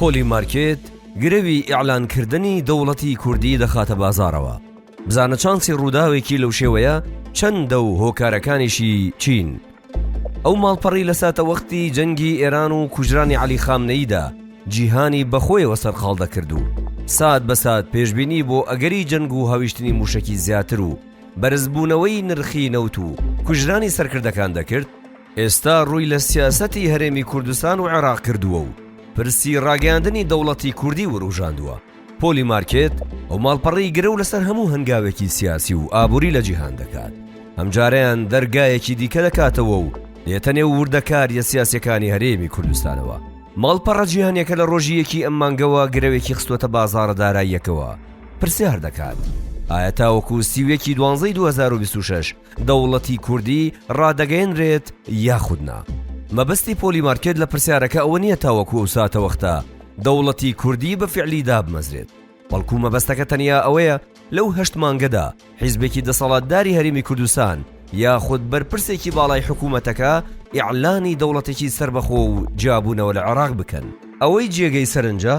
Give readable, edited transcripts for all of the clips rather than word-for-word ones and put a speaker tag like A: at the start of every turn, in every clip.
A: پۆلی مارکێت گرەوی ئیعلانکردنی دەوڵەتی کوردی دەخاتە بازاڕەوە. بزانە چانسی ڕووداوێکی لەو شێوەیە چەندە و هۆکارەکانیشی چین. ئەو ماڵپەڕی لە ساتە وەختی جەنگی ئێران و کوژرانی عەلی خامنەییدا جیهانی بەخۆیەوە سەرخاڵ دەکرد و سات بە سات پێشبینی بۆ ئەگەری جەنگ و هەویشتنی موشکی زیاتر و بەرزبوونەوەی نرخی نەوت و کوژرانی سەرکردەکان دەکرد، ئێستا ڕووی لە سیاسەتی هەرێمی کوردستان و عێراق کردووە و پرسی ڕاگەاندنی دەوڵەتی کوردی وروژاندووە. پۆلی مارکێت ئەو ماڵپەڕی گرە و لەسەر هەموو هەنگاوێکی سیاسی و ئابووری لە جیهان دەکات. ئەمجارەیان دەرگایەکی دیکە دەکاتەوە و دێتە نێو وردەکاریە سیاسیەکانی هەرێمی کوردستانەوە. ماڵپەڕە جیهانیەکە لە ڕۆژیەکی ئەم مانگەوە گرەوێکی خستوەتە بازاڕە داراییەکەوە پرسیار دەکات: ئایا تاوەکو سیوێکی 12 2026 دەوڵەتی کوردی ڕادەگەیەنرێت یاخودنا؟ مەبەستی پۆلی مارکێت لە پرسیارەکە ئەوە نییە تاوەکو ئەو ساتە وەختە دەوڵەتی کوردی بە فعلیدا بمەزرێت، بەڵکو مەبەستەکە تەنیا ئەوەیە لەو 8 مانگەدا حیزبێکی دەسەڵاتداری هەرێمی کوردستان یاخود بەرپرسێکی باڵای حکوومەتەکە ئیعلانی دەوڵەتێکی سربەخۆ و جیابوونەوە لە عێراق بکەن. ئەوەی جێگەی سەرنجە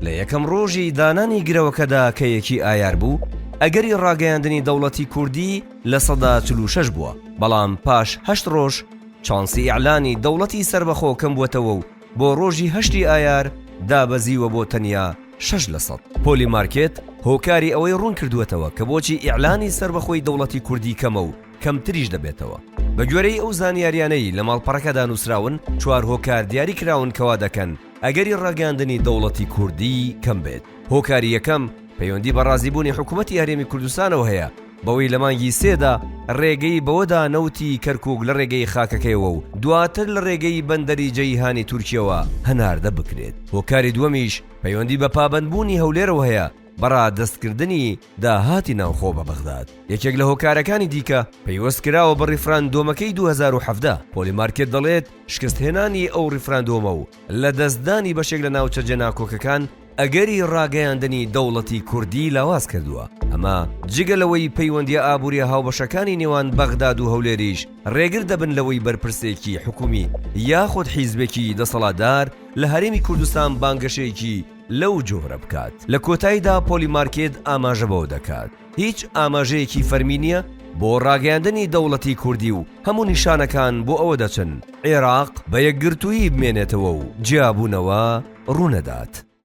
A: لە یەکەم ڕۆژی دانانی گرەوەکەدا کە یەکی ئایار بوو ئەگەری ڕاگەیاندنی دەوڵەتی کوردی لە 46 بووە، بەڵام پاش 8 ڕۆژ چانسی ئیعلانی دەوڵەتی سربەخۆ کەم بووەتەوە و بۆ ڕۆژی 8 ئایار دابەزیوە بۆ تەنیا 6%. پۆلی مارکێت هۆکاری ئەوەی ڕوون کردوێتەوە کە بۆچی ئیعلانی سربەخۆی دەوڵەتی کوردی کەمە و کەمتریش دەبێتەوە. بە گوێرەی ئەو زانیاریانەی لە ماڵپەڕەکەدا نووسراون 4 هۆکار دیاری کراون کەوا دەکەن ئەگەری ڕاگەاندنی دەوڵەتی کوردی کەم بێت. هۆکاری یەکەم پەیوەندی بە ڕازیبوونی حکوومەتی هەرێمی کوردستانەوە هەیە بەوەی لە مانگی 3دا ڕێگەی بەوەدا نەوتی کەرکووک لە ڕێگەی خاکەکەیەوە و دواتر لە ڕێگەی بەندەری جەیهانی تورکیەوە هەناردە بکرێت. هۆکاری دووەمیش پەیوەندی بە پابەندبوونی هەولێرەوە هەیە بەڕا دەستکردنی داهاتی ناوخۆ بە بەغداد. یەکێک لە هۆکارەکانی دیکە پەیوەست کراوە بە ڕیفراندۆمەکەی 2017. پۆلی مارکێت دەڵێت شکستهێنانی ئەو ڕیفراندۆمە و لە دەستدانی بەشێک لە ناوچە جێناکۆکەکان ئەگەری ڕاگەیاندنی دەوڵەتی کوردی لاواز کردووە. ئەمە جگەلەوەی پەیوەندیە ئابووریە هاوبەشەکانی نێوان بەغداد و هەولێریش ڕێگر دەبن لەوەی بەرپرسێکی حکومی یاخود حیزبێکی دەسەڵاتدار لە هەرێمی کوردستان بانگەشەیەکی لەو جۆرە بکات. لە کۆتاییدا پۆلی مارکێت ئاماژە بەوە دەکات هیچ ئاماژەیەکی فەرمی نییە بۆ ڕاگەیاندنی دەوڵەتی کوردی و هەموو نیشانەکان بۆ ئەوە دەچن عێراق بە یەکگرتووی بمێنێتەوە و جیابوونەوە ڕوونەدات.